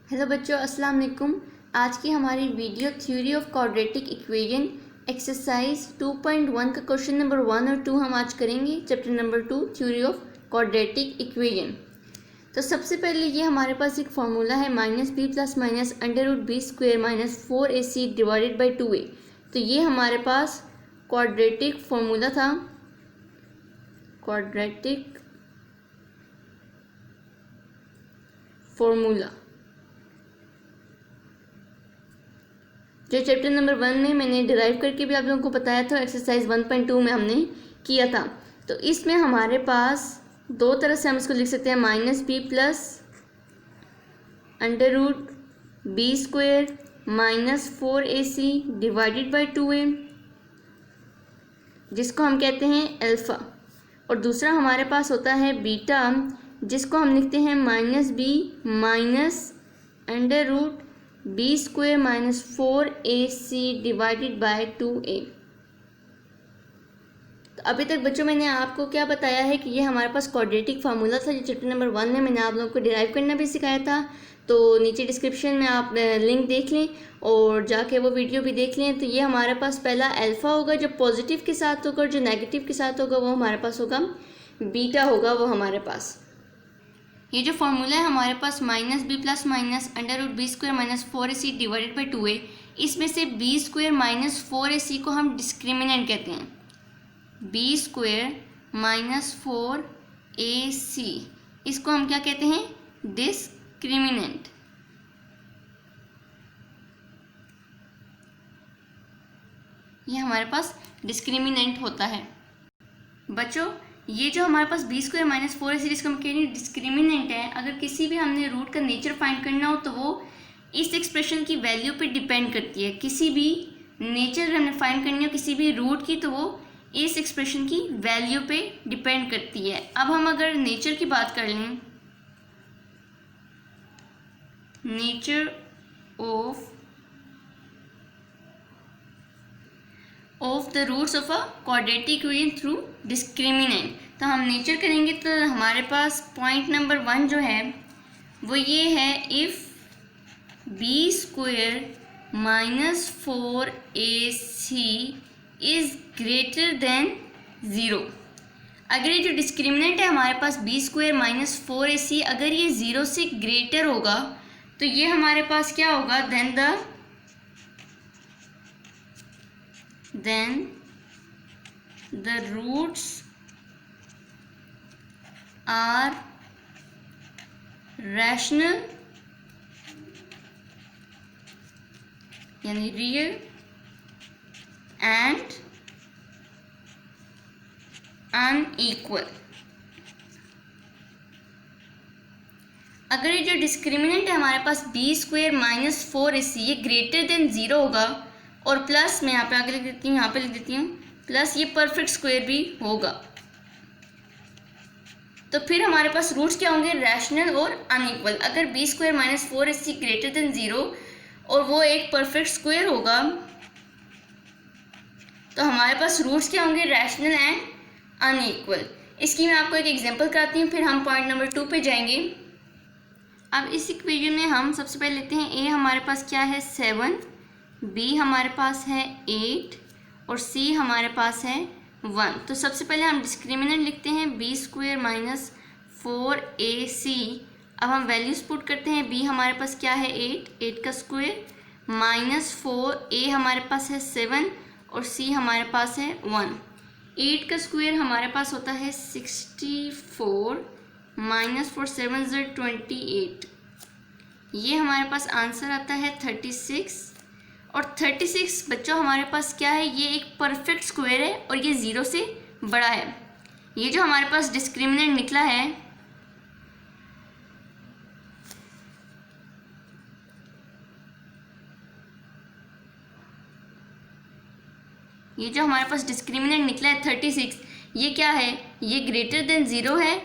Hello बच्चों, अस्सलाम वालेकुम। आज की हमारी video theory of quadratic equation exercise 2.1 का क्वेश्चन नंबर 1 और 2 हम आज करेंगे। Chapter number 2 theory of quadratic equation. तो सबसे पहले ये हमारे पास एक फार्मूला है -b plus minus under root b square minus 4ac divided by 2a। तो ये हमारे पास क्वाड्रेटिक फार्मूला था, क्वाड्रेटिक फार्मूला जो चैप्टर नंबर 1 में मैंने डिराइव करके भी आप लोगों को बताया था, एक्सरसाइज 1.2 में हमने किया था। तो इसमें हमारे पास दो तरह से हम इसको लिख सकते हैं, -b plus under root b square minus 4ac divided by 2a, जिसको हम कहते हैं अल्फ़ा। और दूसरा हमारे पास होता है बीटा, जिसको हम लिखते हैं -b minus under root b square minus 4ac divided by 2a। तो अभी तक बच्चों मैंने आपको क्या बताया है कि ये हमारे पास क्वाड्रेटिक फार्मूला था, जो चैप्टर नंबर 1 में मैंने आप लोगों को डिराइव करना भी सिखाया था। तो नीचे डिस्क्रिप्शन में आप लिंक देख लें और जाके वो वीडियो भी देख लें। तो ये हमारे पास पहला अल्फ़ा होगा जो पॉजिटिव के साथ होगा, और जो नेगेटिव के साथ होगा वो हमारे पास होगा बीटा होगा वो हमारे पास। ये जो फार्मूला है हमारे पास -b plus minus under root b square minus 4ac divided by 2a, इसमें से b स्क्वायर माइनस 4ac को हम डिस्क्रिमिनेंट कहते हैं। b स्क्वायर माइनस 4ac इसको हम क्या कहते हैं? डिस्क्रिमिनेंट। ये हमारे पास डिस्क्रिमिनेंट होता है। बच्चों ये जो हमारे पास बी स्क्वायर माइनस 4ac जिसको हम कह रहे हैं डिस्क्रिमिनेंट है, अगर किसी भी हमने रूट का नेचर फाइंड करना हो तो वो इस एक्सप्रेशन की वैल्यू पे डिपेंड करती है। किसी भी नेचर हमने फाइंड करनी हो किसी भी रूट की, तो वो इस एक्सप्रेशन की वैल्यू पे डिपेंड करती है। अब हम अगर नेचर की बात कर लें, nature of the roots of a quadratic equation through discriminant. तो हम नेचर करेंगे तो हमारे पास पॉइंट नंबर 1 जो है वो ये है, if b square minus 4ac is greater than 0। अगर ये जो डिस्क्रिमिनेंट है हमारे पास बी स्क्वेयर माइनस 4ac, अगर ये 0 से ग्रेटर होगा तो ये हमारे पास क्या होगा? then the roots are rational यानी रियल एंड अनइक्वल। अगर ये जो डिस्क्रिमिनेंट है हमारे पास बी स्क्वेयर माइनस 4ac ये ग्रेटर देन 0 होगा, और प्लस मैं यहाँ पे आगे लिख देती हूँ, यहाँ पे लिख देती हूँ प्लस ये परफेक्ट स्क्वायर भी होगा, तो फिर हमारे पास रूट्स क्या होंगे? रैशनल और अनइक्वल। अगर b square minus 4ac greater than 0 और वो एक परफेक्ट स्क्वायर होगा तो हमारे पास रूट्स क्या होंगे? Rational and unequal. इसकी मैं आपको एक एग्जांपल कराती हूँ, फिर हम पॉइंट नंबर 2 पे जाएंगे। अब इस इक्वेशन में हम सबसे पहले लेते हैं ए हमारे पास क्या है? 7, बी हमारे पास है 8 और सी हमारे पास है 1। तो सबसे पहले हम डिस्क्रिमिनेंट लिखते हैं बी स्क्वायर माइनस 4ac। अब हम वैल्यूज पुट करते हैं। बी हमारे पास क्या है? 8 का स्क्वायर माइनस 4a हमारे पास है 7 और सी हमारे पास है 1। 8 का स्क्वायर हमारे पास होता है 64 माइनस 4 7 28, ये हमारे पास आंसर आता है 36। और 36 बच्चों हमारे पास क्या है? ये एक परफेक्ट स्क्वायर है और ये 0 से बड़ा है। ये जो हमारे पास डिस्क्रिमिनेंट निकला है ये जो हमारे पास डिस्क्रिमिनेंट निकला है 36, ये क्या है? ये ग्रेटर देन 0 है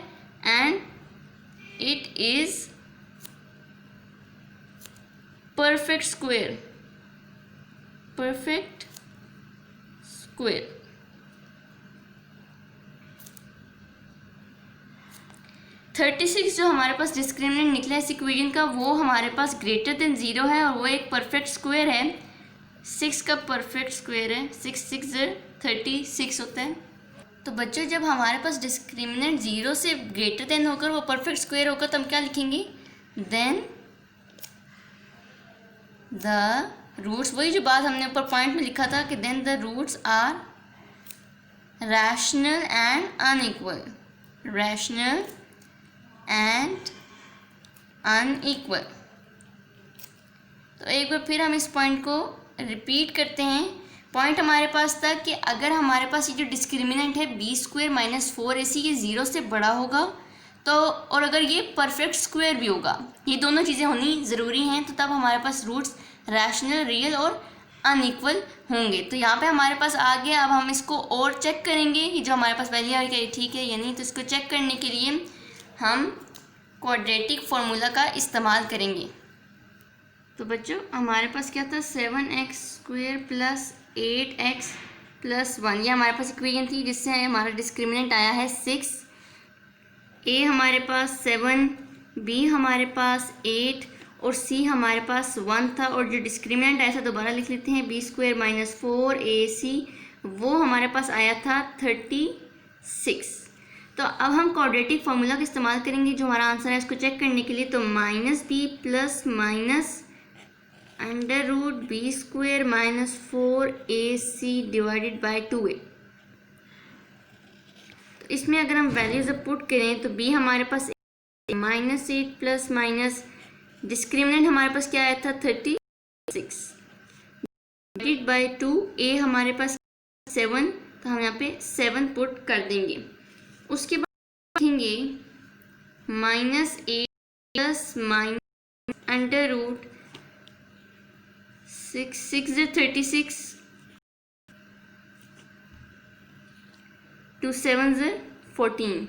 and it is perfect square. Perfect square. 36 जो हमारे पास डिस्क्रिमिनेंट निकला है इस इक्वेशन का, वो हमारे पास ग्रेटर देन 0 है और वो एक परफेक्ट स्क्वायर है। 6 का परफेक्ट स्क्वायर है, 6 6 36 होता है। तो बच्चों जब हमारे पास डिस्क्रिमिनेंट 0 से ग्रेटर देन होकर वो परफेक्ट स्क्वायर होगा तो हम क्या लिखेंगे, देन द रूट्स, वही जो बात हमने ऊपर पॉइंट में लिखा था कि then the roots are rational and unequal, rational and unequal. तो एक बार फिर हम इस पॉइंट को रिपीट करते हैं। पॉइंट हमारे पास था कि अगर हमारे पास ये जो डिस्क्रिमिनेंट है b² - 4ac ये 0 से बड़ा होगा तो, और अगर ये परफेक्ट स्क्वायर भी होगा, ये दोनों चीज़ें होनी ज़रूरी हैं, तो तब हमारे पास रूट्स रैशनल, रियल और अनइक्वल होंगे। तो यहाँ पे हमारे पास आ गया। अब हम इसको और चेक करेंगे कि जो हमारे पास वैल्यू आ गई ठीक है या नहीं। तो इसको चेक करने के लिए हम क्वाड्रेटिक फार्मूला का इस्तेमाल करेंगे। तो बच्चों हमारे पास क्या था, 7x² + 8x + 1, ये हमारे पास इक्वेशन थी जिससे हमारा डिस्क्रिमिनेंट आया है 6। a हमारे पास 7, b हमारे पास 8 और c हमारे पास 1 था। और जो डिस्क्रिमिनेंट आया था दोबारा लिख लेते हैं, b² - 4ac, वो हमारे पास आया था 36। तो अब हम क्वाड्रेटिक फार्मूला का इस्तेमाल करेंगे जो हमारा आंसर है उसको चेक करने के लिए। तो -b + -√b² - 4ac / 2a। तो इसमें अगर हम वैल्यूज पुट करें तो b हमारे पास -8 + डिस्क्रिमिनेंट हमारे पास क्या आया था 36 / 2, a हमारे पास 7, तो हम यहाँ पे 7 पुट कर देंगे। उसके बाद लिखेंगे -8 + -√6 6 36 2 7 14।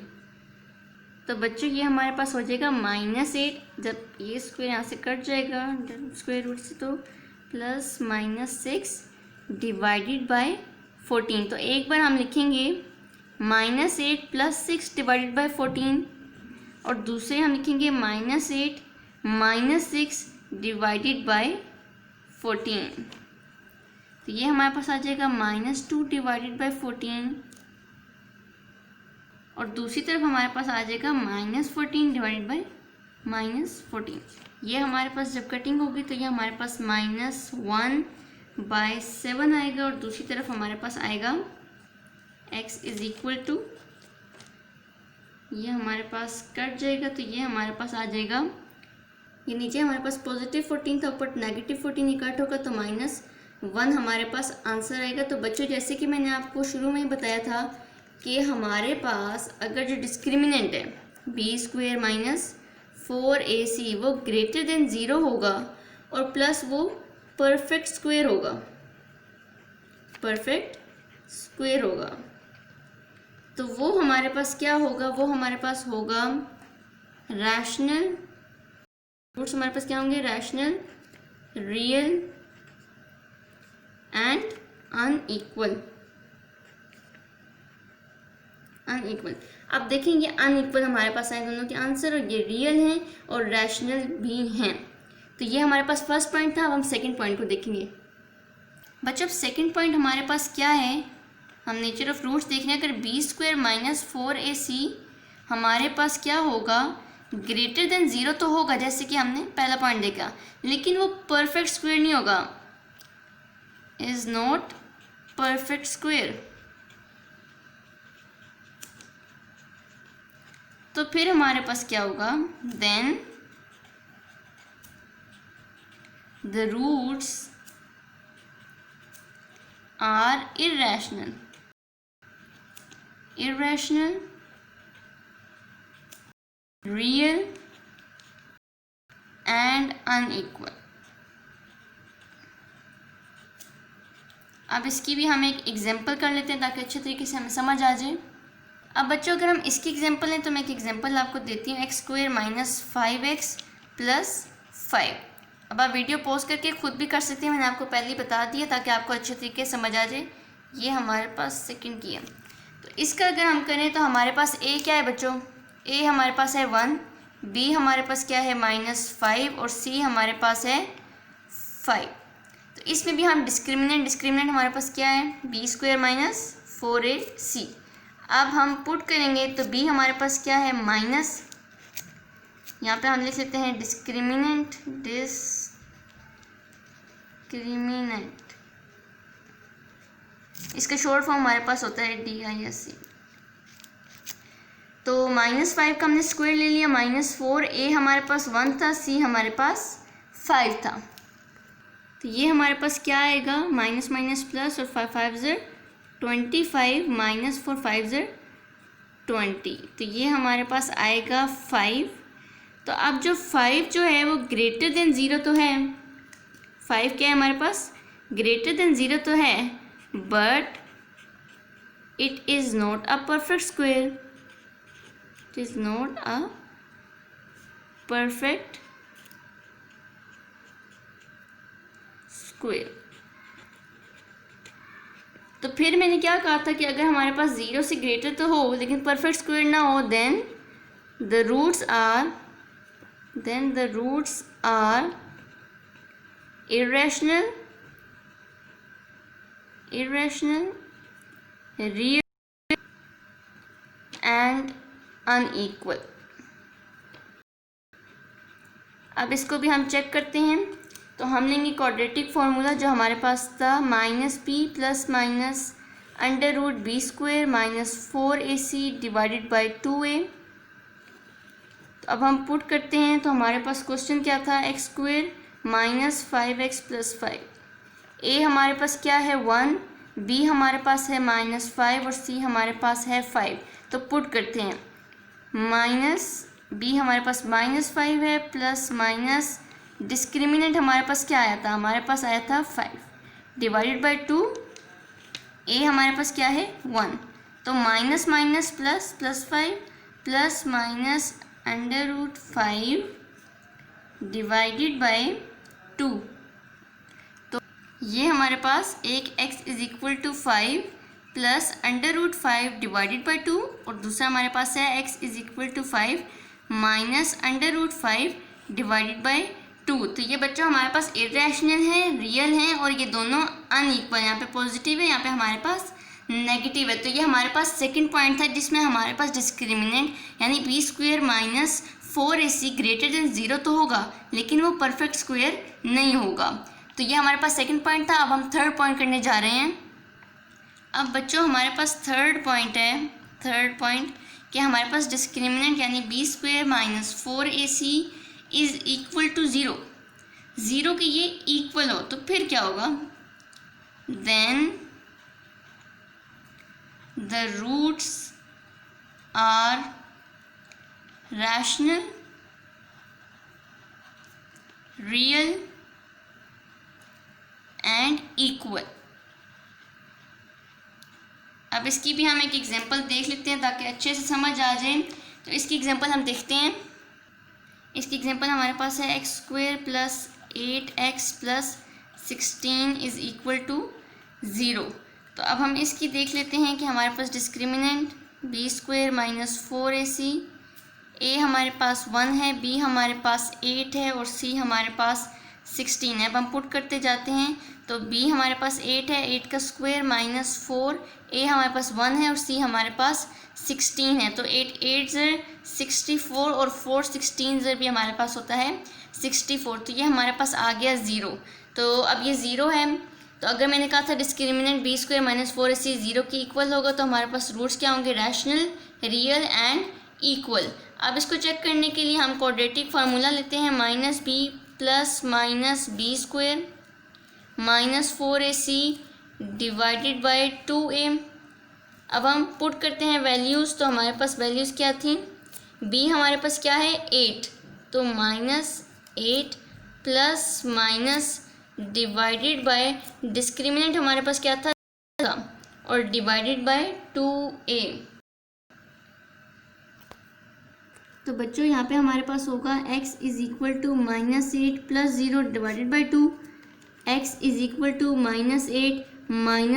तो बच्चों ये हमारे पास हो जाएगा -8, जब ये स्क्वायर यहाँ से कट जाएगा स्क्वायर रूट से, तो +-6 / 14। तो एक बार हम लिखेंगे -8 + 6 / 14 और दूसरे हम लिखेंगे -8 - 6 / 14। तो ये हमारे पास आ जाएगा -2 / 14 और दूसरी तरफ हमारे पास आ जाएगा -14 / -14। ये हमारे पास जब कटिंग होगी तो ये हमारे पास -1/7 आएगा और दूसरी तरफ हमारे पास आएगा x = ये हमारे पास कट जाएगा तो ये हमारे पास आ जाएगा, ये नीचे हमारे पास +14 था, ऊपर -14 ये कट होगा तो -1 हमारे पास आंसर आएगा। तो बच्चों जैसे कि मैंने आपको शुरू में ही बताया था कि हमारे पास अगर जो डिस्क्रिमिनेंट है b² - 4ac वो ग्रेटर देन 0 होगा और प्लस वो परफेक्ट स्क्वायर होगा, परफेक्ट स्क्वायर होगा, तो वो हमारे पास क्या होगा, वो हमारे पास होगा रैशनल रूट्स, हमारे पास क्या होंगे, rational, real and unequal. Unequal, अब देखेंगे अनइक्वल हमारे पास आए दोनों के आंसर, और ये रियल हैं और रैशनल भी हैं। तो ये हमारे पास फर्स्ट पॉइंट था। अब हम सेकंड पॉइंट को देखेंगे। बच्चों अब सेकंड पॉइंट हमारे पास क्या है, हम नेचर ऑफ रूट्स देख रहे हैं। अगर b² - 4ac हमारे पास क्या होगा, ग्रेटर देन 0 तो होगा जैसे कि हमने पहला पॉइंट देखा, लेकिन वो परफेक्ट स्क्वायर नहीं होगा, इज नॉट परफेक्ट स्क्वायर। तो फिर हमारे पास क्या होगा, then the roots are irrational, irrational, real and unequal. अब इसकी भी हम एक एग्जांपल कर लेते हैं ताकि अच्छे तरीके से हमें समझ आ जाए। अब बच्चों अगर हम इसकी एग्जांपल लें तो मैं एक एग्जांपल आपको देती हूँ, x² - 5x + 5। अब आप वीडियो पॉज करके खुद भी कर सकते हैं, मैंने आपको पहले ही बता दिया ताकि आपको अच्छे तरीके से समझ आ जाए। ये हमारे पास सेकंड की है। तो इसका अगर हम करें तो हमारे पास a क्या है बच्चों, ए हमारे पास है 1, बी हमारे पास क्या है -5 और सी हमारे पास है 5। तो इसमें भी हम डिस्क्रिमिनेंट हमारे पास क्या है b² - 4ac। अब हम पुट करेंगे तो b हमारे पास क्या है माइनस, यहाँ पे हम लिख लेते हैं डिस्क्रिमिनेंट, इसका शॉर्ट फॉर्म हमारे पास होता है DISC। तो -5 का हमने स्क्वायर ले लिया, -4, a हमारे पास 1 था, c हमारे पास 5 था। तो ये हमारे पास क्या आएगा माइनस माइनस प्लस और 5 5 ज़र 25 माइनस 4 5 ज़र 20। तो ये हमारे पास आएगा 5। तो अब जो 5 जो है वो ग्रेटर देन 0 तो है, 5 क्या है हमारे पास ग्रेटर देन 0 तो है, but it is not a perfect square, it is not a perfect square. तो फिर मैंने क्या कहा था कि अगर हमारे पास 0 से ग्रेटर तो हो लेकिन परफेक्ट स्क्वायर ना हो, then the roots are irrational, real and unequal। अब इसको भी हम चेक करते हैं। तो हम लेंगे क्वाड्रेटिक फार्मूला जो हमारे पास था -b + √b² - 4ac divided by 2a। तो अब हम पुट करते हैं तो हमारे पास क्वेश्चन क्या था x² - 5x + 5। a हमारे पास क्या है 1, b हमारे पास है -5 और c हमारे पास है 5। तो पुट करते हैं, b हमारे पास -5 है प्लस माइनस डिस्क्रिमिनेंट हमारे पास क्या आया था, हमारे पास आया था 5 डिवाइडेड बाई 2, a हमारे पास क्या है 1। तो minus minus plus +5 plus minus √5 divided by 2। तो ये हमारे पास एक x = 5 प्लस √5 डिवाइडेड बाई 2 और दूसरा हमारे पास है x = 5 माइनस √5 डिवाइडेड बाई 2। तो ये बच्चों हमारे पास इरेशनल है, रियल हैं और ये दोनों अनइक्वल, यहाँ पे पॉजिटिव है, यहाँ पे हमारे पास नेगेटिव है। तो ये हमारे पास सेकंड पॉइंट था जिसमें हमारे पास डिस्क्रिमिनेंट यानी b² - 4ac ग्रेटर देन 0 तो होगा लेकिन वो परफेक्ट स्क्वायर नहीं होगा। तो ये हमारे पास सेकंड पॉइंट था। अब हम थर्ड पॉइंट करने जा रहे हैं। अब बच्चों हमारे पास थर्ड पॉइंट है, थर्ड पॉइंट कि हमारे पास डिस्क्रिमिनेंट यानी b² - 4ac is equal to 0, 0 के ये इक्वल हो तो फिर क्या होगा, then the roots are rational, real and equal. अब इसकी भी हम एक एग्जांपल देख लेते हैं ताकि अच्छे से समझ आ जाए। तो इसकी एग्जांपल हम देखते हैं। इसकी एग्जांपल हमारे पास है x² + 8x + 16 is equal to 0। तो अब हम इसकी देख लेते हैं कि हमारे पास डिस्क्रिमिनेंट b² - 4ac, a हमारे पास 1 है, b हमारे पास 8 है और c हमारे पास 16 है। अब हम पुट करते जाते हैं तो b हमारे पास 8 है, 8 का स्क्वायर -4, a हमारे पास 1 है और c हमारे पास 16 है। तो 8 8 ज़र 64 और 4 16 ज़र भी हमारे पास होता है 64। तो ये हमारे पास आ गया 0। तो अब ये 0 है। तो अगर मैंने कहा था डिस्क्रिमिनेंट b² - 4ac 0 के इक्वल होगा तो हमारे पास रूट्स क्या होंगे, रैशनल, रियल एंड इक्वल। अब इसको चेक करने के लिए हम क्वाड्रेटिक फार्मूला लेते हैं, -b + -b² - 4ac divided by 2a। अब हम पुट करते हैं वैल्यूज़। तो हमारे पास वैल्यूज़ क्या थी, b हमारे पास क्या है 8, तो -8 plus minus divided by discriminant हमारे पास क्या था और डिवाइडेड बाय 2a। तो बच्चों यहाँ पे हमारे पास होगा x = -8 + 0 divided by 2, x = -8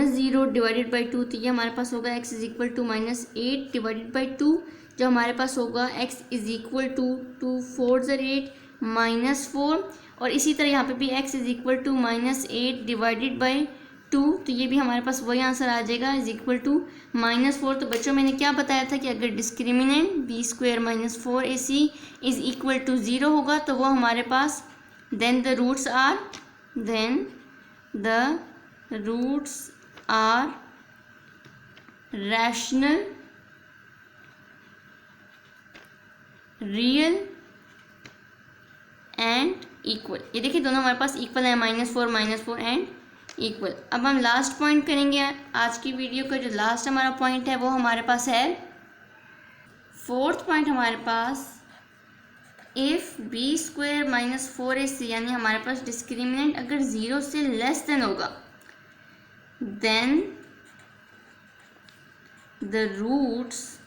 - 0 divided by 2। तो ये हमारे पास होगा x = -8 डिवाइडेड बाई 2। जो हमारे पास होगा x इज़ इक्वल टू 2 4 8 -4, और इसी तरह यहाँ पे भी x is equal to -8 divided by 2, तो ये भी हमारे पास वही आंसर आ जाएगा, इज इक्वल टू -4। तो बच्चों मैंने क्या बताया था कि अगर discriminant b² - 4ac is equal to 0 होगा तो वो हमारे पास then the roots are rational, real and equal. ये देखिए दोनों हमारे पास इक्वल है, -4 एंड इक्वल। अब हम लास्ट पॉइंट करेंगे आज की वीडियो का। जो लास्ट हमारा पॉइंट है वो हमारे पास है 4th पॉइंट हमारे पास, इफ़ b² - 4ac, यानी हमारे पास डिस्क्रिमिनेंट अगर 0 से लेस देन होगा then the roots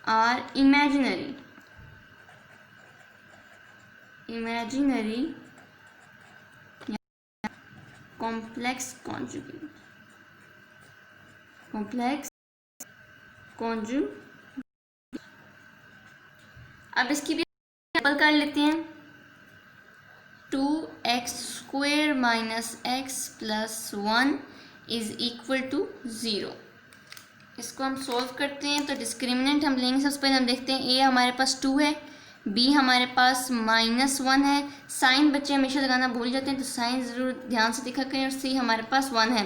are imaginary complex conjugate। अब इसकी भी एग्जांपल कर लेते हैं। 2x² - x + 1 is equal to 0। इसको हम सोल्व करते हैं तो डिस्क्रिमिनेंट हम लेंगे। सबसे पहले हम देखते हैं a हमारे पास 2 है, b हमारे पास -1 है। साइन बच्चे हमेशा लगाना भूल जाते हैं तो साइन ज़रूर ध्यान से देखा करें। और c हमारे पास 1 है,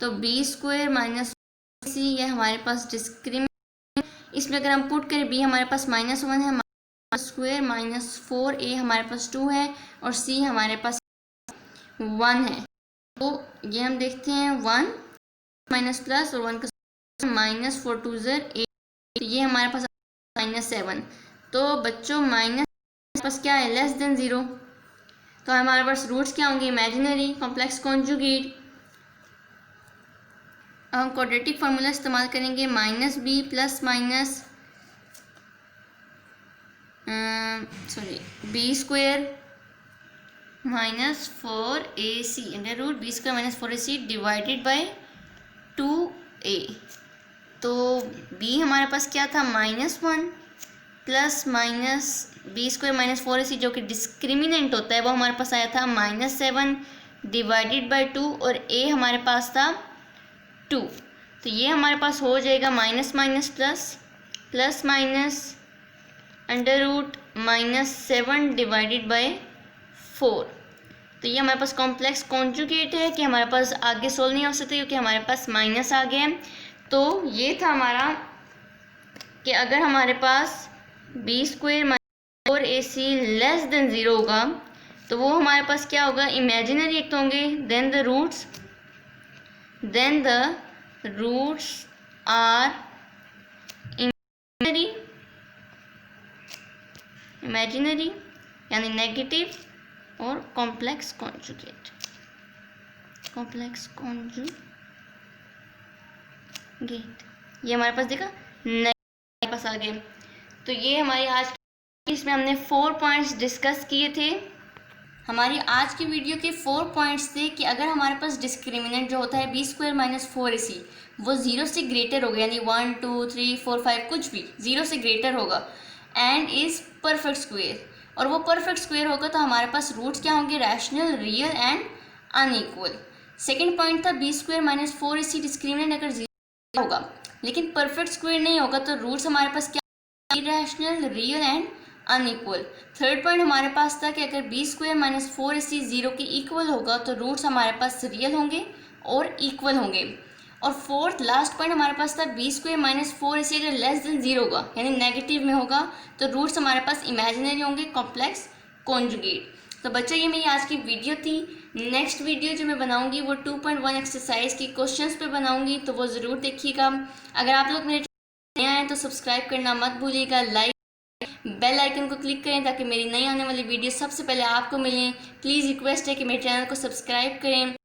तो b² - c ये हमारे पास डिस्क्रिमिनेंट। इसमें अगर हम पुट करें b हमारे पास -1 है, -² - 4a हमारे पास 2 है, और c हमारे पास 1 है। तो ये हम देखते हैं 1 माइनस प्लस और 1 का -4 2 8, तो ये हमारे पास -7। तो बच्चों माइनस पास क्या है, लेस देन 0। तो हमारे पास रूट्स क्या होंगे, इमेजिनरी, कॉम्प्लेक्स कॉन्जुगेट। अब हम क्वाड्रेटिक फार्मूला इस्तेमाल करेंगे, -b plus minus b² - 4ac under root b² - 4ac divided by 2a। तो b हमारे पास क्या था, -1 प्लस माइनस b² - 4ac जो कि डिस्क्रिमिनेंट होता है वो हमारे पास आया था -7 डिवाइडेड बाई 2, और a हमारे पास था 2। तो ये हमारे पास हो जाएगा minus minus plus, plus minus under root -7 divided by 4। तो ये हमारे पास कॉम्प्लेक्स कॉन्जुगेट है कि हमारे पास आगे सोल्व नहीं हो सकते क्योंकि हमारे पास माइनस आ गया है। तो ये था हमारा कि अगर हमारे पास b² - 4ac लेस देन 0 होगा तो वो हमारे पास क्या होगा, इमेजिनरी एक तो होंगे, then the roots are imaginary यानी नेगेटिव, और कॉम्प्लेक्स कॉन्जुगेट ये हमारे पास देखा नेगेटिव पास आ गए। तो ये हमारी आज की, इसमें हमने 4 पॉइंट्स डिस्कस किए थे। हमारी आज की वीडियो के 4 पॉइंट्स थे कि अगर हमारे पास डिस्क्रिमिनेंट जो होता है b² - 4ac वो 0 से ग्रेटर होगा, यानी 1 2 3 4 5 कुछ भी 0 से ग्रेटर होगा, एंड इज़ परफेक्ट स्क्वेयर, और वो परफेक्ट स्क्वेयर होगा तो हमारे पास रूट्स क्या होंगे, rational, real and unequal. Second point था b² - 4ac डिस्क्रिमिनेंट अगर 0 होगा लेकिन परफेक्ट स्क्वेयर नहीं होगा तो रूट्स हमारे पास क्या, irrational, real and unequal. Third point हमारे पास था कि अगर b² - 4ac 0 के इक्वल होगा तो रूट्स हमारे पास रियल होंगे और इक्वल होंगे। और फोर्थ लास्ट पॉइंट हमारे पास था b² - 4ac अगर लेस देन 0 होगा यानी नेगेटिव में होगा तो रूट्स हमारे पास इमेजिनरी होंगे, कॉम्प्लेक्स कॉन्जुगेट। तो बच्चों ये मेरी आज की वीडियो थी। नेक्स्ट वीडियो जो मैं बनाऊंगी वो 2.1 एक्सरसाइज की क्वेश्चंस पे बनाऊंगी, तो वो ज़रूर देखिएगा। अगर आप लोग मेरे नए आए तो सब्सक्राइब करना मत भूलिएगा, लाइक बेल आइकन को क्लिक करें ताकि मेरी नई आने वाली वीडियो सबसे पहले आपको मिलें। प्लीज़ रिक्वेस्ट है कि मेरे चैनल को सब्सक्राइब करें।